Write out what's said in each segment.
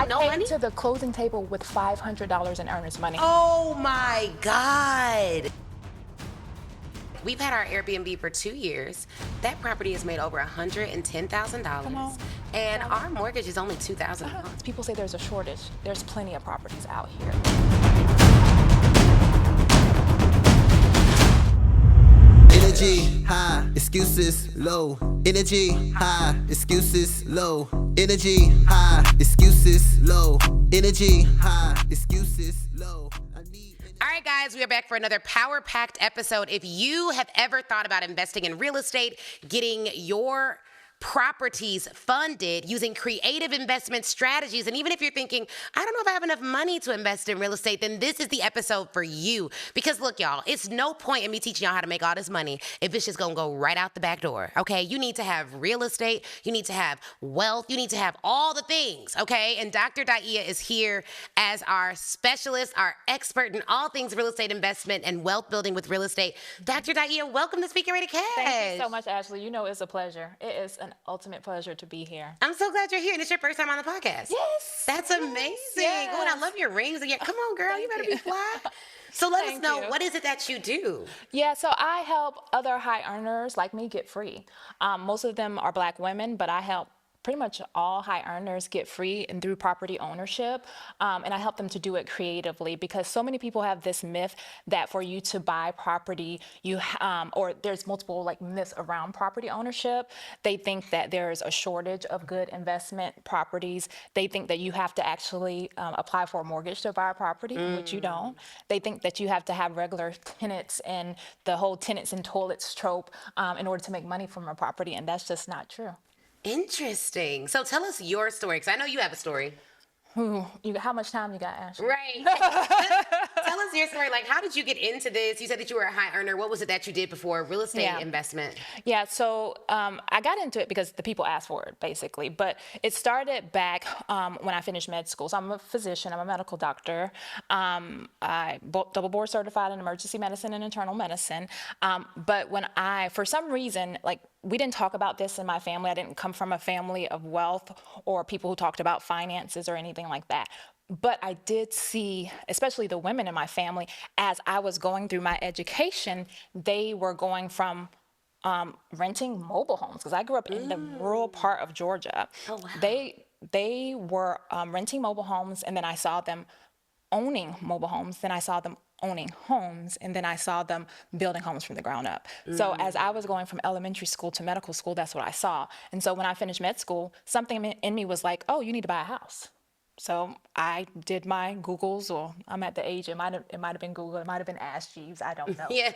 I no came money? to the closing table with $500 in earnest money. Oh my God. We've had our Airbnb for 2 years. That property has made over $110,000. And our mortgage is only $2,000 a month. People say there's a shortage. There's plenty of properties out here. Energy high, excuses low. Energy high, excuses low. Energy high, excuses low. Energy high, excuses low. All right, guys, we are back for another power-packed episode. If you have ever thought about investing in real estate, getting your properties funded using creative investment strategies, and even if you're thinking, I don't know if I have enough money to invest in real estate, then this is the episode for you. Because look, y'all, it's no point in me teaching y'all how to make all this money if it's just gonna go right out the back door, okay? You need to have real estate, you need to have wealth, you need to have all the things, okay? And Dr. Daa'iyah is here as our specialist, our expert in all things real estate investment and wealth building with real estate. Dr. Daa'iyah, welcome to Speak Your Way to Cash. Thank you so much, Ashley. You know it's a pleasure. It is an ultimate pleasure to be here. I'm so glad you're here, and it's your first time on the podcast. Yes. That's amazing. Yes. Oh, and I love your rings. Yeah, come on, girl. You better be fly. So let us know, you. what is it that you do? Yeah, so I help other high earners like me get free. Most of them are Black women, but I help pretty much all high earners get free and through property ownership. And I help them to do it creatively because so many people have this myth that for you to buy property, or there's multiple like myths around property ownership. They think that there's a shortage of good investment properties. They think that you have to actually apply for a mortgage to buy a property, which you don't. They think that you have to have regular tenants and the whole tenants and toilets trope in order to make money from a property, and that's just not true. Interesting. So tell us your story, because I know you have a story. How much time you got, Ashley? Right. Tell us your story. Like, how did you get into this? You said that you were a high earner. What was it that you did before real estate investment? Yeah, so I got into it because the people asked for it, basically. But it started back when I finished med school. So I'm a physician. I'm a medical doctor. I double board certified in emergency medicine and internal medicine. But when for some reason, like, we didn't talk about this in my family. I didn't come from a family of wealth or people who talked about finances or anything like that. But I did see, especially the women in my family, as I was going through my education, they were going from renting mobile homes, because I grew up in the rural part of Georgia. Oh, wow. They were renting mobile homes, and then I saw them owning mobile homes. Then I saw them owning homes, and then I saw them building homes from the ground up. So as I was going from elementary school to medical school, that's what I saw. And so when I finished med school, something in me was like, oh, you need to buy a house. So I did my Googles, or I'm at the age, it might have been Google, it might have been Ask Jeeves, I don't know. Yeah.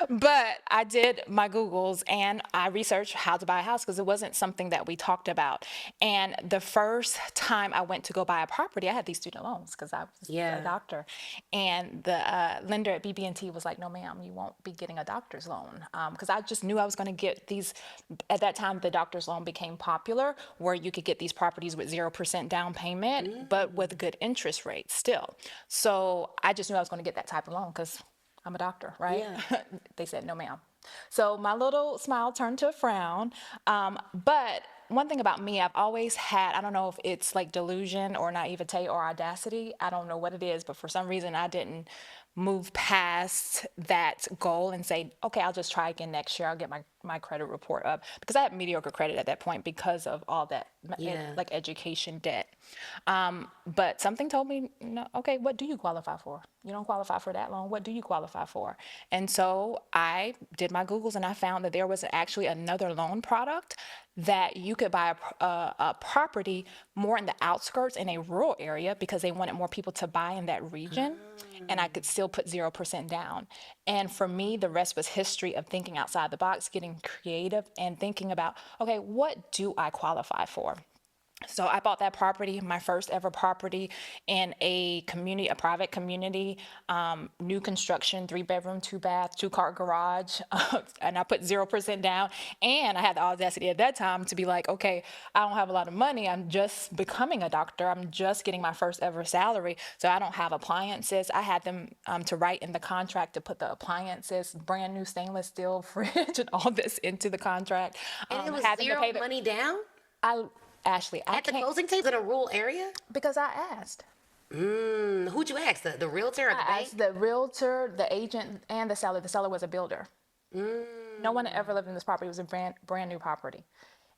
But I did my Googles and I researched how to buy a house because it wasn't something that we talked about. And the first time I went to go buy a property, I had these student loans because I was a doctor. And the lender at BB&T was like, no, ma'am, you won't be getting a doctor's loan. Because I just knew I was going to get these. At that time, the doctor's loan became popular, where you could get these properties with 0% down payment, but with good interest rates still. So I just knew I was going to get that type of loan because I'm a doctor, right? Yeah. They said, no, ma'am. So my little smile turned to a frown. But one thing about me, I've always had, I don't know if it's like delusion or naivete or audacity. I don't know what it is, but for some reason I didn't move past that goal and say, okay, I'll just try again next year. I'll get my credit report up, because I had mediocre credit at that point because of all that like education debt. But something told me, no, okay, what do you qualify for? You don't qualify for that loan. What do you qualify for? And so I did my Googles and I found that there was actually another loan product that you could buy a property more in the outskirts in a rural area because they wanted more people to buy in that region. And I could still put 0% down. And for me, the rest was history of thinking outside the box, getting creative and thinking about, okay, what do I qualify for? So I bought that property, my first ever property, in a private community, new construction, 3-bedroom, 2-bath, 2-car garage, and I put 0% down. And I had the audacity at that time to be like, okay, I don't have a lot of money. I'm just becoming a doctor. I'm just getting my first ever salary, so I don't have appliances. I had them to write in the contract to put the appliances, brand new stainless steel fridge, and all this into the contract. And it was zero money down? Ashley, I At the can't, closing table in a rural area? because I asked. Who'd you ask? The realtor or the I bank? asked the realtor, the agent, and the seller. The seller was a builder. No one ever lived in this property. It was a brand new property.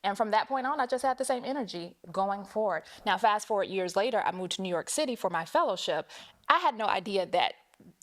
And from that point on, I just had the same energy going forward. Now, fast forward years later, I moved to New York City for my fellowship. I had no idea that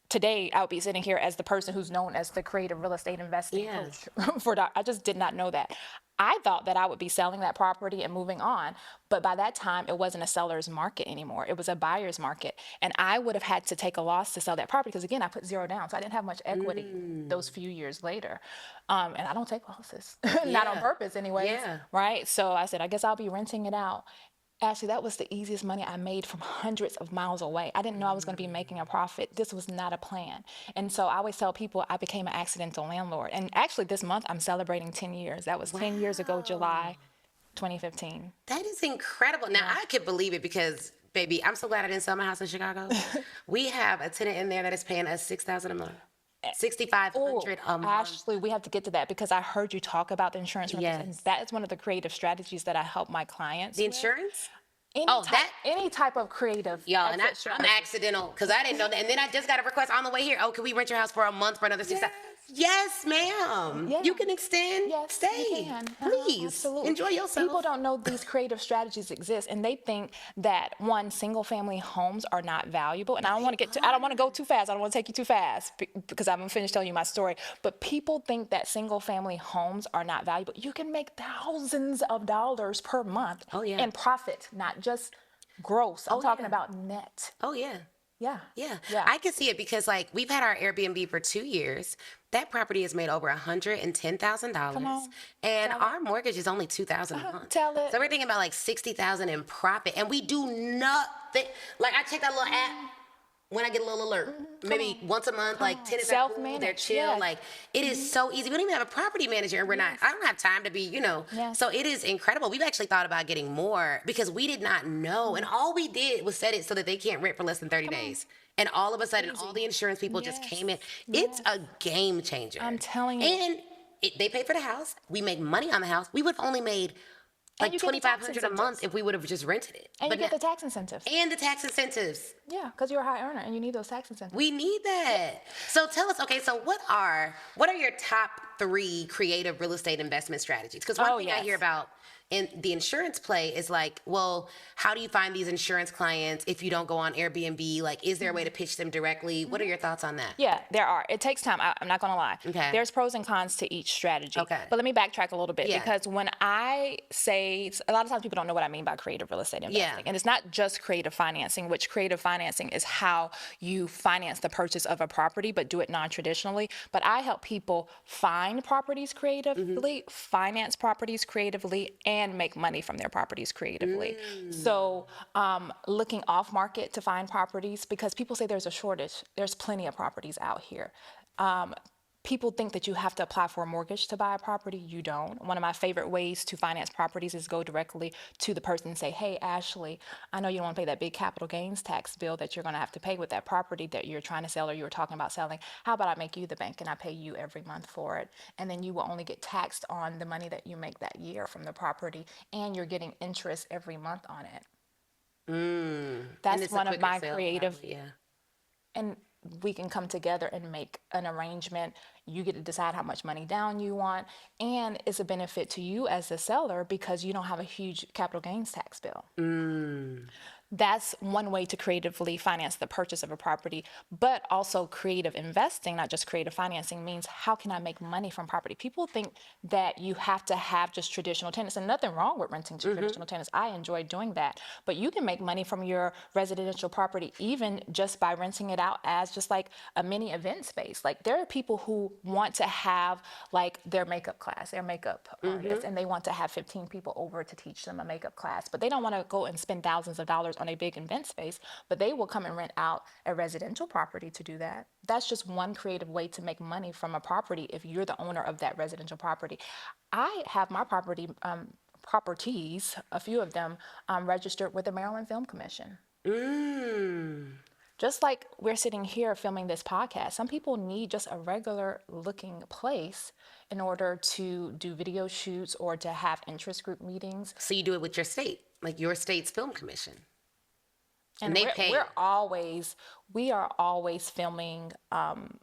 today I would be sitting here as the person who's known as the creative real estate investing Yes. coach for I just did not know that. I thought that I would be selling that property and moving on, but by that time it wasn't a seller's market anymore. It was a buyer's market, and I would have had to take a loss to sell that property because again, I put zero down, so I didn't have much equity those few years later. And I don't take losses, not on Yeah. purpose, anyways. Yeah. Right? So I said, I guess I'll be renting it out. Actually, that was the easiest money I made from hundreds of miles away. I didn't know I was going to be making a profit. This was not a plan. And so I always tell people I became an accidental landlord. And actually, this month I'm celebrating 10 years. That was 10 years ago, July 2015. That is incredible. Now, I could believe it because, baby, I'm so glad I didn't sell my house in Chicago. We have a tenant in there that is paying us $6,000 a month. $6,500 a month. Ashley, we have to get to that because I heard you talk about the insurance. Yes. And that is one of the creative strategies that I help my clients The with. insurance? Any Oh, type, any type of creative. Y'all, and exit I'm strategy. accidental because I didn't know that. And then I just got a request on the way here. Oh, can we rent your house for a month for another 6 hours? Yes, ma'am. Yeah. You can extend. Yes, Stay. you can. Please. Absolutely. Enjoy yourself. People don't know these creative strategies exist, and they think that single-family homes are not valuable. And I don't want to go too fast. I don't want to take you too fast because I'm gonna finish telling you my story. But people think that single-family homes are not valuable. You can make thousands of dollars per month in profit, not just gross. I'm talking about net. Oh, yeah. Yeah. Yeah. Yeah. I can see it because, like, we've had our Airbnb for 2 years. That property has made over $110,000. Come on. And our mortgage is only $2,000 a month. Tell it. So we're thinking about like $60,000 in profit. And we do nothing. Like, I check that little app when I get a little alert. Maybe once a month, like tenants are cool, they're Self-managed, chill. yeah. Like, it is so easy. We don't even have a property manager, and I don't have time to be, Yes. So it is incredible. We've actually thought about getting more because we did not know. And all we did was set it so that they can't rent for less than 30 days. And all of a sudden, all the insurance people just came in. It's a game changer. I'm telling you. And they pay for the house. We make money on the house. We would have only made like you get the tax $2,500 a month incentives. if we would have just rented it. And But you get now- the tax incentives. and the tax incentives. Yeah, because you're a high earner and you need those tax incentives. We need that. So tell us, okay, so what are your top 3 creative real estate investment strategies? Because one thing I hear about in the insurance play is like, well, how do you find these insurance clients if you don't go on Airbnb? Like, is there a way to pitch them directly? What are your thoughts on that? Yeah, there are. It takes time. I'm not going to lie. Okay. There's pros and cons to each strategy. Okay. But let me backtrack a little bit Yeah. because when I say, a lot of times people don't know what I mean by creative real estate investing. Yeah. And it's not just creative financing, which creative financing is how you finance the purchase of a property, but do it non-traditionally. But I help people find properties creatively, finance properties creatively, and make money from their properties creatively. So looking off market to find properties, because people say there's a shortage. There's plenty of properties out here. People think that you have to apply for a mortgage to buy a property. You don't. One of my favorite ways to finance properties is go directly to the person and say, hey, Ashley, I know you don't want to pay that big capital gains tax bill that you're going to have to pay with that property that you're trying to sell or you were talking about selling. How about I make you the bank and I pay you every month for it? And then you will only get taxed on the money that you make that year from the property, and you're getting interest every month on it. And That's it's a one of quicker my sale, creative, probably, yeah. and we can come together and make an arrangement. You get to decide how much money down you want, and it's a benefit to you as the seller because you don't have a huge capital gains tax bill. That's one way to creatively finance the purchase of a property, but also creative investing, not just creative financing, means how can I make money from property? People think that you have to have just traditional tenants, and nothing wrong with renting to traditional tenants. I enjoy doing that, but you can make money from your residential property even just by renting it out as just like a mini event space. Like there are people who want to have like their makeup class, their makeup artists, and they want to have 15 people over to teach them a makeup class, but they don't want to go and spend thousands of dollars on a big event space, but they will come and rent out a residential property to do that. That's just one creative way to make money from a property if you're the owner of that residential property. I have my properties, a few of them, registered with the Maryland Film Commission. Just like we're sitting here filming this podcast, some people need just a regular looking place in order to do video shoots or to have interest group meetings. So you do it with your state, like your state's film commission. And they pay. We are always filming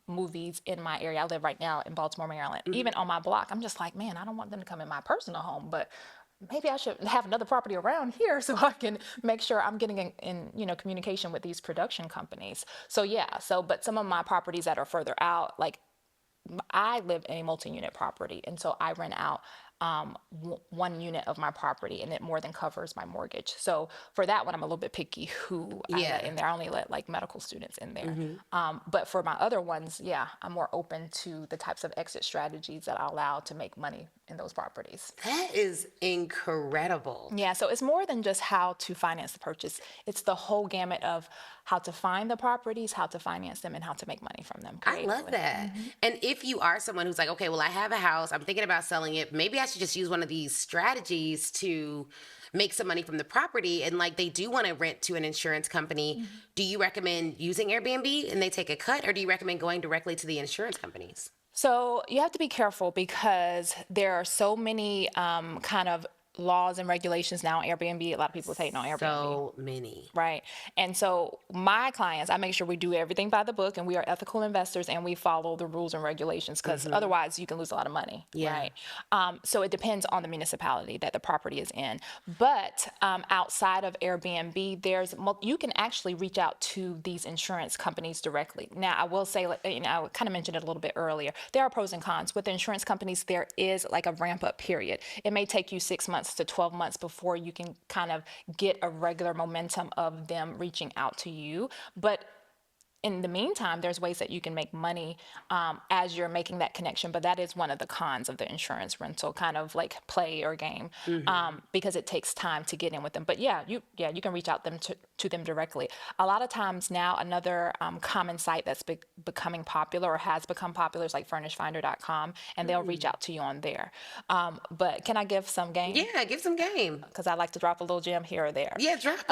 movies in my area. I live right now in Baltimore, Maryland. Even on my block, I'm just like, man, I don't want them to come in my personal home, but maybe I should have another property around here so I can make sure I'm getting in communication with these production companies. So yeah, but some of my properties that are further out, like I live in a multi-unit property, and so I rent out one unit of my property, and it more than covers my mortgage. So for that one, I'm a little bit picky who I let in there. I only let like medical students in there. But for my other ones, yeah, I'm more open to the types of exit strategies that I allow to make money in those properties. That is incredible. Yeah, so it's more than just how to finance the purchase. It's the whole gamut of how to find the properties, how to finance them, and how to make money from them creatively. I love that. And if you are someone who's like, okay, well, I have a house, I'm thinking about selling it, maybe I should just use one of these strategies to make some money from the property, and like they do want to rent to an insurance company, do you recommend using Airbnb and they take a cut, or do you recommend going directly to the insurance companies? So you have to be careful because there are so many kind of laws and regulations now on Airbnb. A lot of people are hating on Airbnb. So many. Right. And so my clients, I make sure we do everything by the book, and we are ethical investors, and we follow the rules and regulations, because otherwise you can lose a lot of money. Yeah. Right. So it depends on the municipality that the property is in. But outside of Airbnb, you can actually reach out to these insurance companies directly. Now, I will say, I kind of mentioned it a little bit earlier. There are pros and cons. With the insurance companies, there is like a ramp up period. It may take you 6 months to 12 months before you can kind of get a regular momentum of them reaching out to you. But in the meantime, there's ways that you can make money as you're making that connection. But that is one of the cons of the insurance rental kind of like play or game, because it takes time to get in with them. But yeah, you can reach out to them directly. A lot of times now, another common site that's becoming popular or has become popular is like furnishfinder.com, and they'll reach out to you on there. But can I give some game? Yeah, give some game. Because I like to drop a little gem here or there. Yeah, drop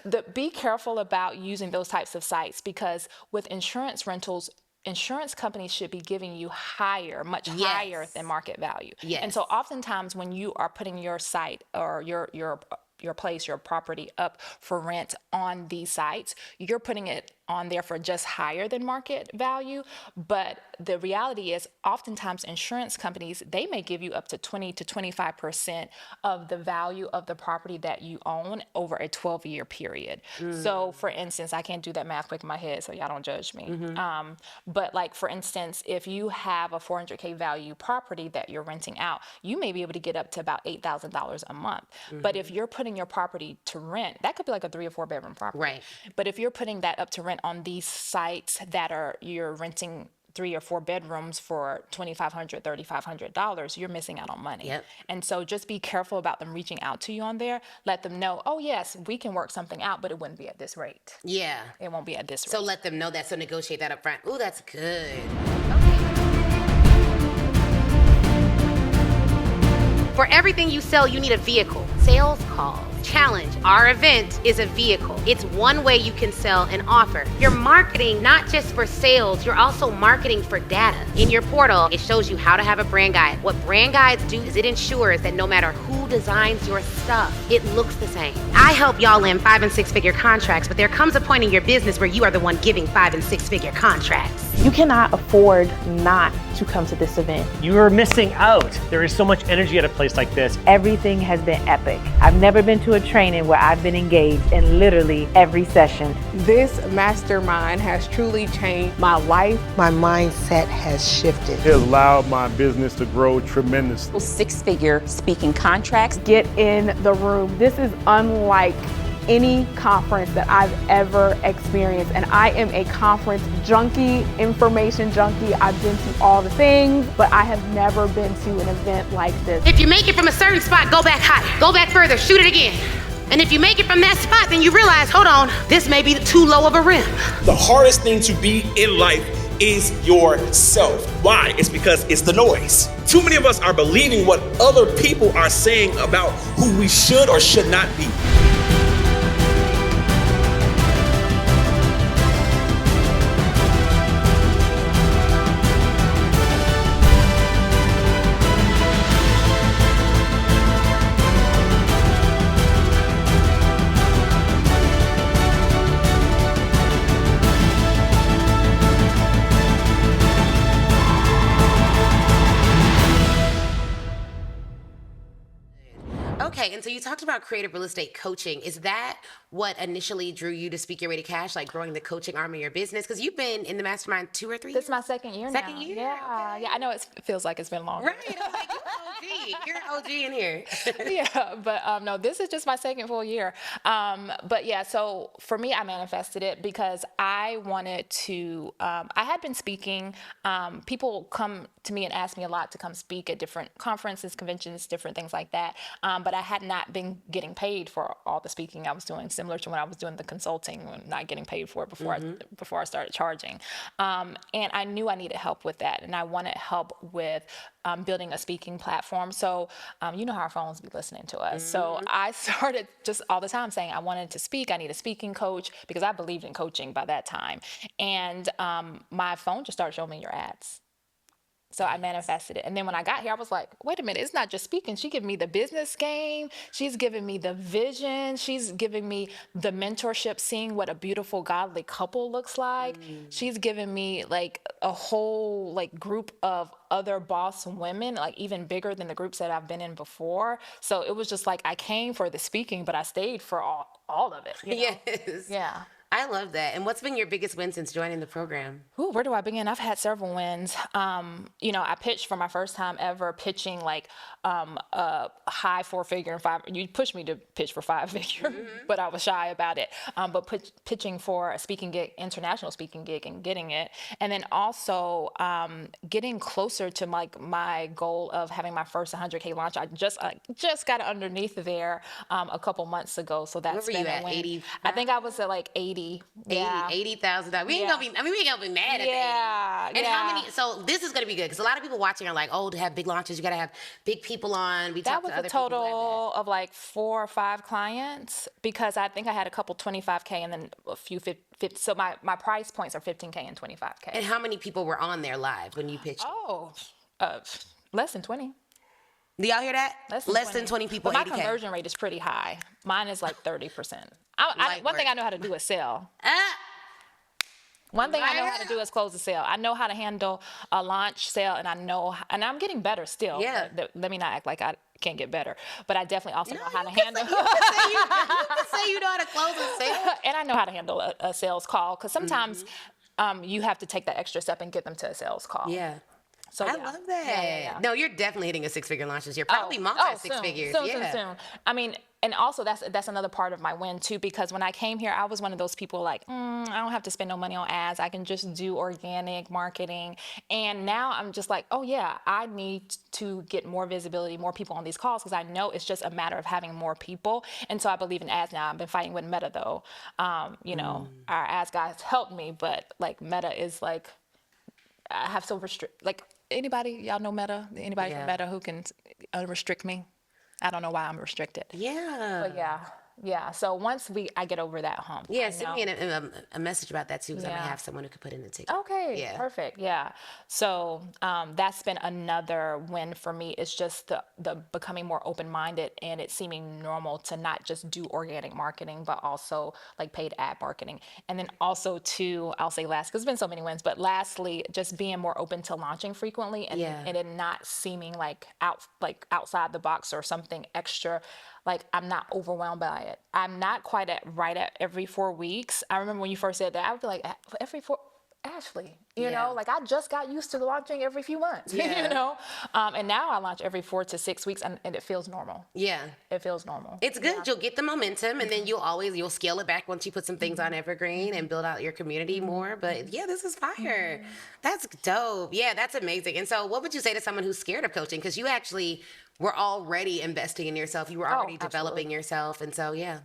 it. Be careful about using those types of sites, because with insurance rentals, insurance companies should be giving you much higher than market value. Yes. And so oftentimes when you are putting your site or your place, your property up for rent on these sites, you're putting it on there for just higher than market value. But the reality is oftentimes insurance companies, they may give you up to 20 to 25% of the value of the property that you own over a 12-year period. So for instance, I can't do that math quick in my head, so y'all don't judge me. But like, for instance, if you have a $400K value property that you're renting out, you may be able to get up to about $8,000 a month. But if you're putting your property to rent, that could be like a 3 or 4 bedroom property. Right. But if you're putting that up to rent on these sites that you're renting 3 or 4 bedrooms for $2,500, $3,500, you're missing out on money. Yep. And so just be careful about them reaching out to you on there. Let them know, oh yes, we can work something out, but it wouldn't be at this rate. Yeah. It won't be at this rate. So let them know that. So negotiate that up front. Ooh, that's good. For everything you sell, you need a vehicle. Sales calls. Challenge. Our event is a vehicle. It's one way you can sell an offer. You're marketing not just for sales, you're also marketing for data. In your portal, it shows you how to have a brand guide. What brand guides do is it ensures that no matter who designs your stuff, it looks the same. I help y'all land 5- and 6-figure contracts, but there comes a point in your business where you are the one giving 5- and 6-figure contracts. You cannot afford not to come to this event. You are missing out. There is so much energy at a place like this. Everything has been epic. I've never been to a training where I've been engaged in literally every session. This mastermind has truly changed my life. My mindset has shifted. It allowed my business to grow tremendously. 6-figure speaking contracts. Get in the room. This is unlike any conference that I've ever experienced, and I am a conference junkie, information junkie. I've been to all the things, but I have never been to an event like this. If you make it from a certain spot, go back higher, go back further, shoot it again. And if you make it from that spot, then you realize, hold on, this may be too low of a rim. The hardest thing to be in life is yourself. Why? It's because it's the noise. Too many of us are believing what other people are saying about who we should or should not be. Okay, and so you talked about creative real estate coaching. Is that what initially drew you to Speak Your Way to Cash, like growing the coaching arm of your business? Because you've been in the mastermind 2 or 3 This years? is my second year now. Second year? Yeah, Okay. yeah. I know it feels like it's been longer. Right. I was like, you're OG. You're an OG in here. Yeah, but no, this is just my second full year. But yeah, so for me, I manifested it because I wanted to. I had been speaking. People come to me and ask me a lot to come speak at different conferences, conventions, different things like that. But I had not been getting paid for all the speaking I was doing, similar to when I was doing the consulting, and not getting paid for it before I started charging. And I knew I needed help with that, and I wanted help with building a speaking platform. So you know how our phones be listening to us. So I started just all the time saying I wanted to speak. I need a speaking coach because I believed in coaching by that time. And my phone just started showing me your ads. So I manifested it. And then when I got here, I was like, wait a minute, it's not just speaking. She giving me the business game. She's giving me the vision. She's giving me the mentorship, seeing what a beautiful, godly couple looks like. She's giving me like a whole like group of other boss women, like even bigger than the groups that I've been in before. So it was just like, I came for the speaking, but I stayed for all of it. You know? Yes. Yeah. I love that. And what's been your biggest win since joining the program? Ooh, where do I begin? I've had several wins. I pitched for my first time ever pitching like a high 4-figure and 5. You pushed me to pitch for 5-figure, but I was shy about it. But pitching for a speaking gig, international speaking gig, and getting it, and then also getting closer to like my goal of having my first 100K launch. I just got underneath there a couple months ago. So that's Where were been you a at? win. 80? I think I was at like 80. Yeah. $80,000. We ain't gonna be. I mean, we ain't gonna be mad at that. And how many? So this is gonna be good because a lot of people watching are like, "Oh, to have big launches, you gotta have big people on." We That talked was to a other people total of like 4 or 5 clients because I think I had a couple 25K and then a few 50. So my price points are 15K and 25K. And how many people were on there live when you pitched? Oh, less than 20. Do y'all hear that? Less than 20 people. But my 80K. conversion rate is pretty high. Mine is like 30%. One thing I know how to do is sell. One thing I know how to do is close the sale. I know how to handle a launch sale, and and I'm getting better still. Yeah. Let me not act like I can't get better, but I definitely also know how to handle. You can say you know how to close a sale. And I know how to handle a sales call because sometimes you have to take that extra step and get them to a sales call. Yeah. So I love that. Yeah. No, you're definitely hitting a 6-figure launch this year. Probably multi-6 figures. Soon. I mean, and also that's another part of my win too, because when I came here, I was one of those people like, I don't have to spend no money on ads. I can just do organic marketing. And now I'm just like, oh yeah, I need to get more visibility, more people on these calls, because I know it's just a matter of having more people. And so I believe in ads now. I've been fighting with Meta though. Our ads guys helped me, but like Meta is like, I have so like anybody, y'all know Meta? Anybody from Meta who can restrict me? I don't know why I'm restricted. Yeah. But yeah. So once I get over that hump. Yeah, send me a message about that too, because I may have someone who could put in the ticket. Okay, yeah. Perfect. Yeah. So that's been another win for me. It's just the becoming more open-minded and it seeming normal to not just do organic marketing, but also like paid ad marketing. And then also to, I'll say last, because there's been so many wins, but lastly, just being more open to launching frequently and it not seeming like outside the box or something extra. Like I'm not overwhelmed by it. I'm not quite right at every 4 weeks. I remember when you first said that, I would be like, every 4, Ashley, you know, like I just got used to launching every few months, you know? And now I launch every 4 to 6 weeks and it feels normal. Yeah. It feels normal. It's good. You'll get the momentum and then you'll scale it back once you put some things on Evergreen and build out your community more. But yeah, this is fire. That's dope. Yeah, that's amazing. And so what would you say to someone who's scared of coaching? Because you actually were already investing in yourself. You were already developing yourself. And so, yeah.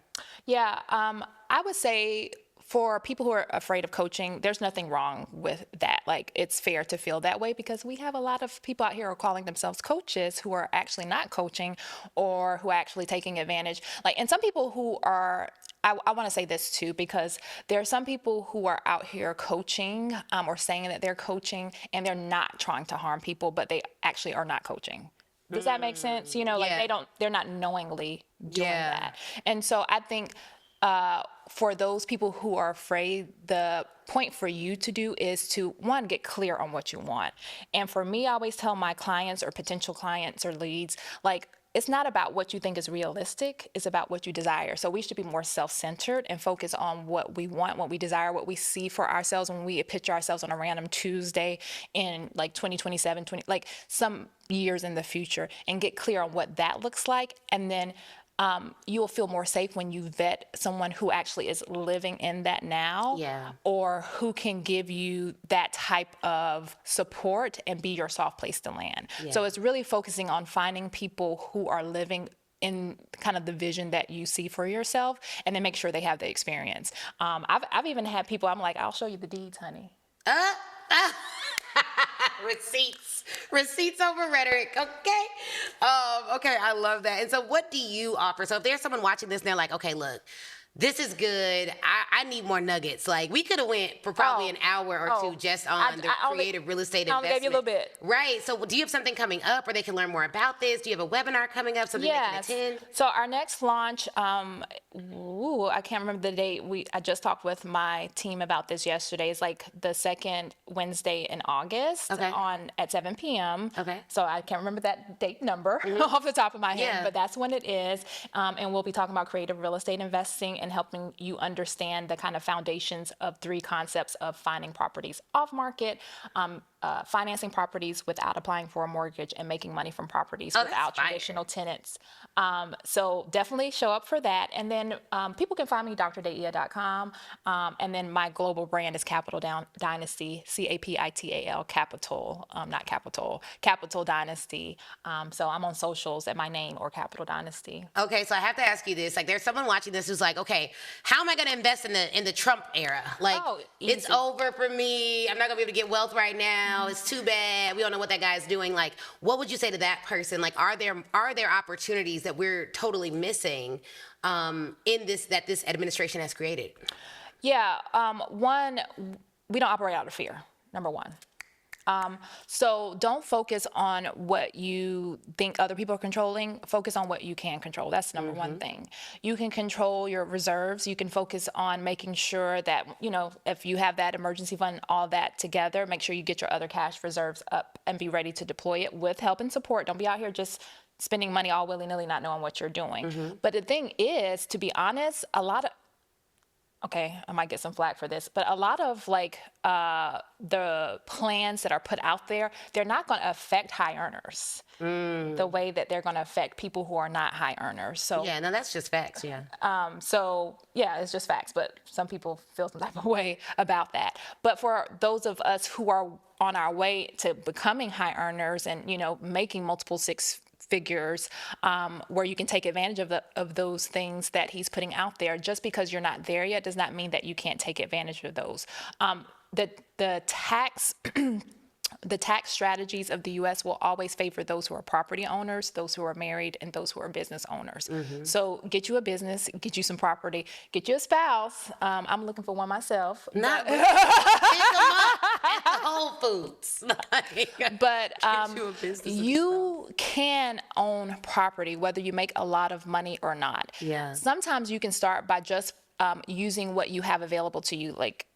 Yeah. I would say for people who are afraid of coaching, there's nothing wrong with that. Like it's fair to feel that way because we have a lot of people out here who are calling themselves coaches who are actually not coaching or who are actually taking advantage. Like, and some people who are, I want to say this too, because there are some people who are out here coaching or saying that they're coaching and they're not trying to harm people, but they actually are not coaching. Does that make sense? You know, like they're not knowingly doing that. And so I think for those people who are afraid, the point for you to do is to, one, get clear on what you want. And for me, I always tell my clients or potential clients or leads, like, it's not about what you think is realistic, it's about what you desire. So we should be more self-centered and focus on what we want, what we desire, what we see for ourselves when we picture ourselves on a random Tuesday in like 2027, like some years in the future, and get clear on what that looks like. And then you'll feel more safe when you vet someone who actually is living in that now, or who can give you that type of support and be your soft place to land. So it's really focusing on finding people who are living in kind of the vision that you see for yourself, and then make sure they have the experience. I've even had people, I'm like, I'll show you the deeds, honey. Receipts over rhetoric. Okay. Okay, I love that. And so what do you offer? So if there's someone watching this and they're like, okay, look, this is good. I need more nuggets. Like, we could have went for probably an hour or two just on the creative real estate investment. I only gave you a little bit. Right. So do you have something coming up where they can learn more about this? Do you have a webinar coming up, something they can attend? So our next launch, I can't remember the date. I just talked with my team about this yesterday. It's like the second Wednesday in August at 7 p.m. Okay. So I can't remember that date number off the top of my head, but that's when it is. And we'll be talking about creative real estate investing and helping you understand the kind of foundations of 3 concepts of finding properties off market, financing properties without applying for a mortgage, and making money from properties without traditional tenants. So definitely show up for that. And then people can find me drdaa'iyah.com. And then my global brand is Capital Dynasty, CAPITAL, Capital, not Capital, Capital Dynasty. So I'm on socials at my name or Capital Dynasty. Okay, so I have to ask you this. Like, there's someone watching this who's like, okay, how am I going to invest in the Trump era? Like, it's over for me. I'm not going to be able to get wealth right now. It's too bad. We don't know what that guy's doing. Like, what would you say to that person? Like, are there opportunities that we're totally missing in this administration has created? Yeah. One, we don't operate out of fear, number one. So don't focus on what you think other people are controlling. Focus on what you can control. That's number one thing. You can control your reserves. You can focus on making sure that, if you have that emergency fund, all that together, make sure you get your other cash reserves up and be ready to deploy it with help and support. Don't be out here just spending money all willy-nilly, not knowing what you're doing. But the thing is, to be honest, I might get some flack for this, but a lot of the plans that are put out there, they're not going to affect high earners the way that they're going to affect people who are not high earners. So that's just facts. It's just facts, but some people feel some type of way about that. But for those of us who are on our way to becoming high earners and making multiple six figures, where you can take advantage of those things that he's putting out there. Just because you're not there yet does not mean that you can't take advantage of those. The tax the tax strategies of the U.S. will always favor those who are property owners, those who are married, and those who are business owners. So get you a business, get you some property, get you a spouse. I'm looking for one myself. Not pick them up at the Whole Foods. But you can own property whether you make a lot of money or not. Sometimes you can start by just using what you have available to you, like,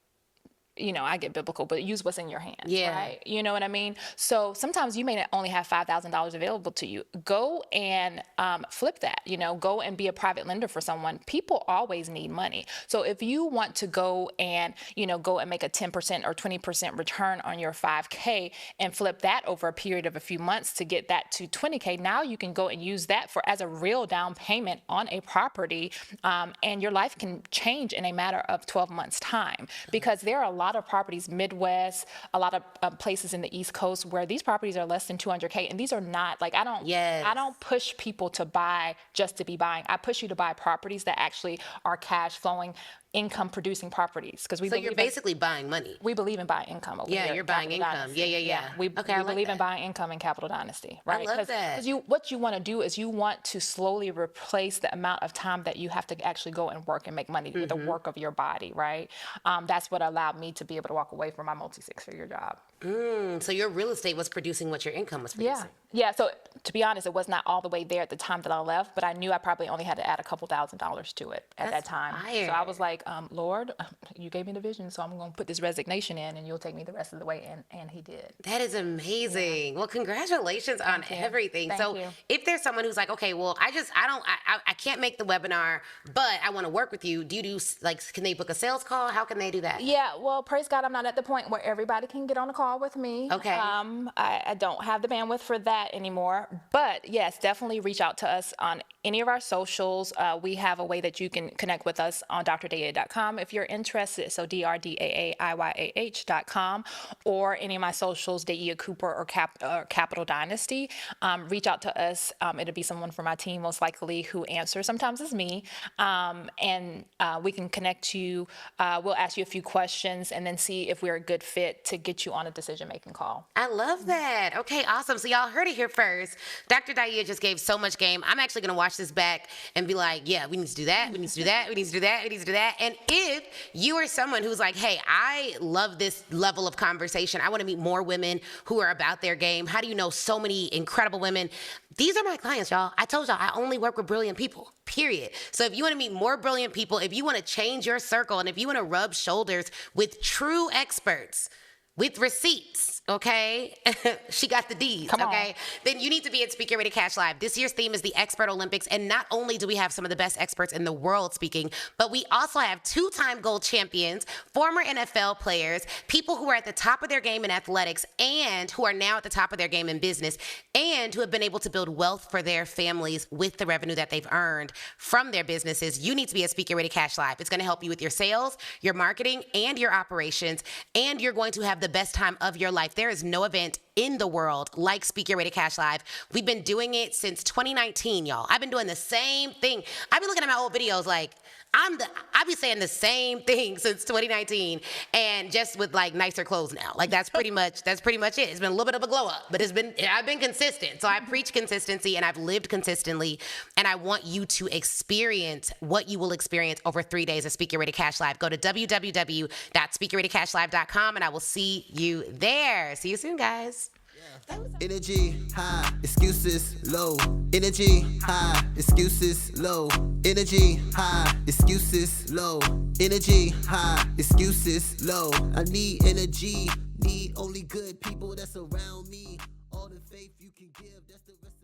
I get biblical, but use what's in your hands, right? You know what I mean? So sometimes you may only have $5,000 available to you. Go and flip that, go and be a private lender for someone. People always need money. So if you want to go and make a 10% or 20% return on your 5K and flip that over a period of a few months to get that to 20K, now you can go and use that as a real down payment on a property, and your life can change in a matter of 12 months' time, because there are a lot of properties, Midwest, a lot of places in the East Coast where these properties are less than 200K, and these are not I don't push people to buy just to be buying. I push you to buy properties that actually are cash flowing, income producing properties, because we you're basically buying money. We believe in buying income over here. You're buying income. We believe in buying income in Capital Dynasty, right? I love that. Because what you want to do is you want to slowly replace the amount of time that you have to actually go and work and make money with the work of your body, right? That's what allowed me to be able to walk away from my multi-six-figure job. So your real estate was producing what your income was producing. Yeah. So to be honest, it was not all the way there at the time that I left, but I knew I probably only had to add a couple $1,000s to it at that time. Fire. So I was like, Lord, you gave me the vision, so I'm going to put this resignation in, and you'll take me the rest of the way. And He did. That is amazing. Well, congratulations on everything. Thank you. If there's someone who's like, okay, well, I can't make the webinar, but I want to work with you. Do you do, like, can they book a sales call? How can they do that? Yeah, well, praise God, I'm not at the point where everybody can get on a call with me. Okay. I don't have the bandwidth for that anymore. But yes, definitely reach out to us on any of our socials. We have a way that you can connect with us on drdaa'iyah.com if you're interested. So drdaa'iyah.com, or any of my socials, Daa'iyah Cooper or Capital Dynasty. Reach out to us. It'll be someone from my team most likely who answers. Sometimes it's me. And we can connect you. We'll ask you a few questions and then see if we're a good fit to get you on a decision-making call. I love that. Okay, awesome. So y'all heard it here first. Dr. Daa'iyah just gave so much game. I'm actually going to watch this back and be like, yeah, we need to do that. We need to do that. We need to do that. We need to do that. And if you are someone who's like, hey, I love this level of conversation. I want to meet more women who are about their game. How do you know so many incredible women? These are my clients, y'all. I told y'all I only work with brilliant people, period. So if you want to meet more brilliant people, if you want to change your circle, and if you want to rub shoulders with true experts, with receipts, okay? She got the D's, okay? Then you need to be at Speak Your Way to Cash Live. This year's theme is the Expert Olympics, and not only do we have some of the best experts in the world speaking, but we also have two-time gold champions, former NFL players, people who are at the top of their game in athletics and who are now at the top of their game in business, and who have been able to build wealth for their families with the revenue that they've earned from their businesses. You need to be at Speak Your Way to Cash Live. It's gonna help you with your sales, your marketing, and your operations, and you're going to have the best time of your life. There is no event in the world like Speak Your Way to Cash Live. We've been doing it since 2019, y'all. I've been doing the same thing. I've been looking at my old videos like, I be saying the same thing since 2019, and just with like nicer clothes now. Like that's pretty much it. It's been a little bit of a glow up, but I've been consistent. So I preach consistency and I've lived consistently, and I want you to experience what you will experience over 3 days of Speak Your Way to Cash Live. Go to www.speakyourwaytocashlive.com and I will see you there. See you soon, guys. Energy high, excuses low. Energy high, excuses low. Energy high, excuses low. Energy high, excuses low. I need energy, need only good people that's around me. All the faith you can give, that's the recipe.